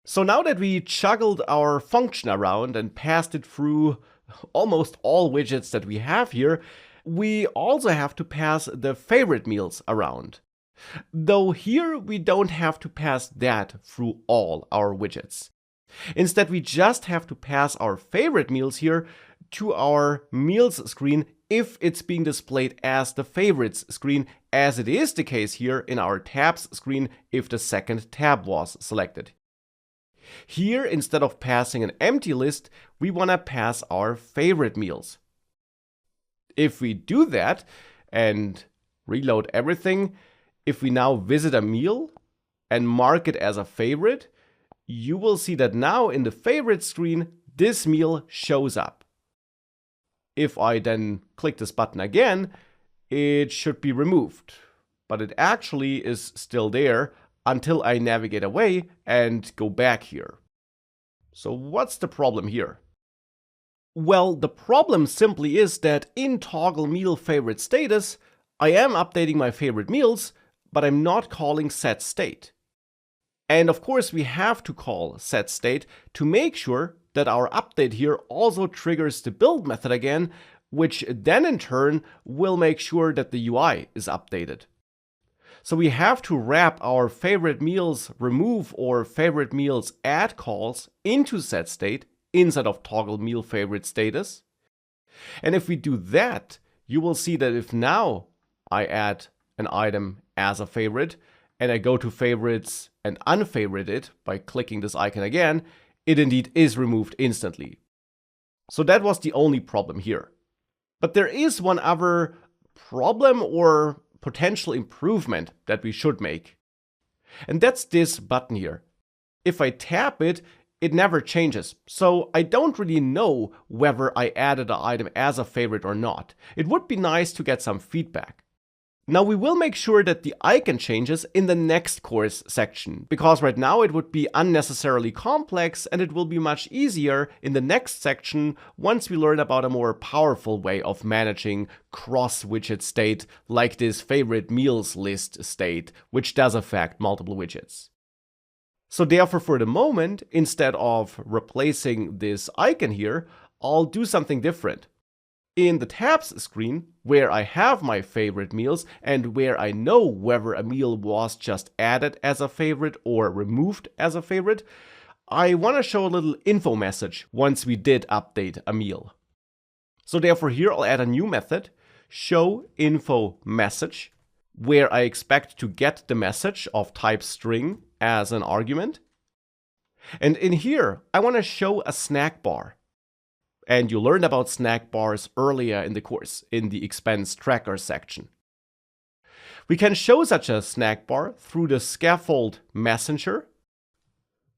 So now that we juggled our function around and passed it through almost all widgets that we have here, we also have to pass the favorite meals around. Though here we don't have to pass that through all our widgets. Instead, we just have to pass our favorite meals here to our meals screen if it's being displayed as the favorites screen, as it is the case here in our tabs screen if the second tab was selected. Here, instead of passing an empty list, we want to pass our favorite meals. If we do that and reload everything, if we now visit a meal and mark it as a favorite, you will see that now in the favorite screen, this meal shows up. If I then click this button again, it should be removed, but it actually is still there until I navigate away and go back here. So what's the problem here? Well, the problem simply is that in toggle meal favorite status, I am updating my favorite meals, but I'm not calling set state. And of course, we have to call set state to make sure that our update here also triggers the build method again, which then in turn will make sure that the UI is updated. So we have to wrap our favorite meals remove or favorite meals add calls into set state inside of toggle meal favorite status. And if we do that, you will see that if now I add an item as a favorite and I go to favorites and unfavorite it by clicking this icon again, it indeed is removed instantly. So that was the only problem here. But there is one other problem or potential improvement that we should make. And that's this button here. If I tap it, it never changes. So I don't really know whether I added an item as a favorite or not. It would be nice to get some feedback. Now we will make sure that the icon changes in the next course section, because right now it would be unnecessarily complex and it will be much easier in the next section once we learn about a more powerful way of managing cross-widget state like this favorite meals list state, which does affect multiple widgets. So therefore for the moment, instead of replacing this icon here, I'll do something different. In the tabs screen, where I have my favorite meals and where I know whether a meal was just added as a favorite or removed as a favorite, I want to show a little info message once we did update a meal. So therefore here I'll add a new method, show info message, where I expect to get the message of type string as an argument. And in here, I want to show a snack bar. And you learned about snack bars earlier in the course, in the expense tracker section. We can show such a snack bar through the scaffold messenger,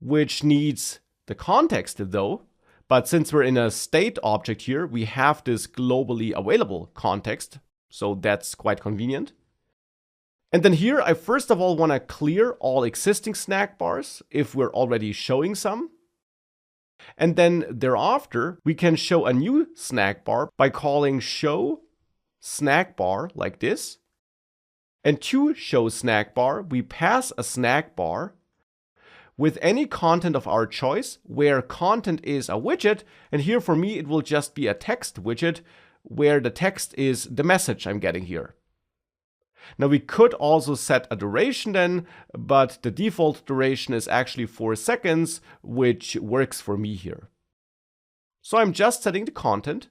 which needs the context though, but since we're in a state object here, we have this globally available context, so that's quite convenient. And then here, I first of all want to clear all existing snack bars if we're already showing some. And then thereafter, we can show a new snack bar by calling show snack bar like this. And to show snack bar, we pass a snack bar with any content of our choice, where content is a widget. And here for me, it will just be a text widget where the text is the message I'm getting here. Now we could also set a duration then, but the default duration is actually 4 seconds, which works for me here. So I'm just setting the content.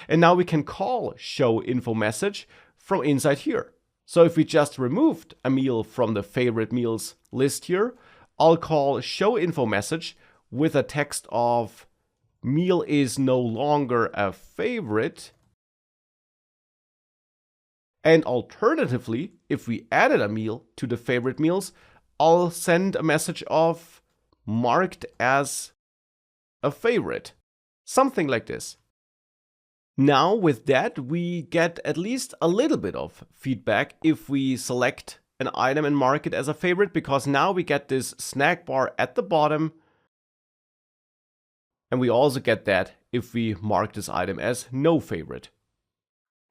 And now we can call show info message from inside here. So if we just removed a meal from the favorite meals list here, I'll call show info message with a text of meal is no longer a favorite. And alternatively, if we added a meal to the favorite meals, I'll send a message of marked as a favorite. Something like this. Now with that, we get at least a little bit of feedback if we select an item and mark it as a favorite, because now we get this snack bar at the bottom. And we also get that if we mark this item as no favorite.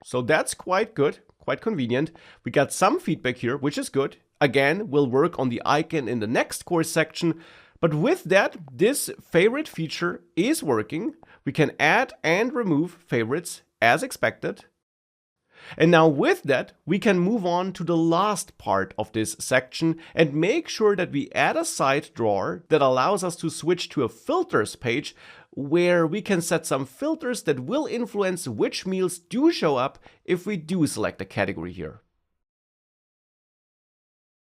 So that's quite good, quite convenient. We got some feedback here, which is good. Again, we'll work on the icon in the next course section, But with that, this favorite feature is working. We can add and remove favorites as expected. And now with that, we can move on to the last part of this section and make sure that we add a side drawer that allows us to switch to a filters page where we can set some filters that will influence which meals do show up if we do select a category here.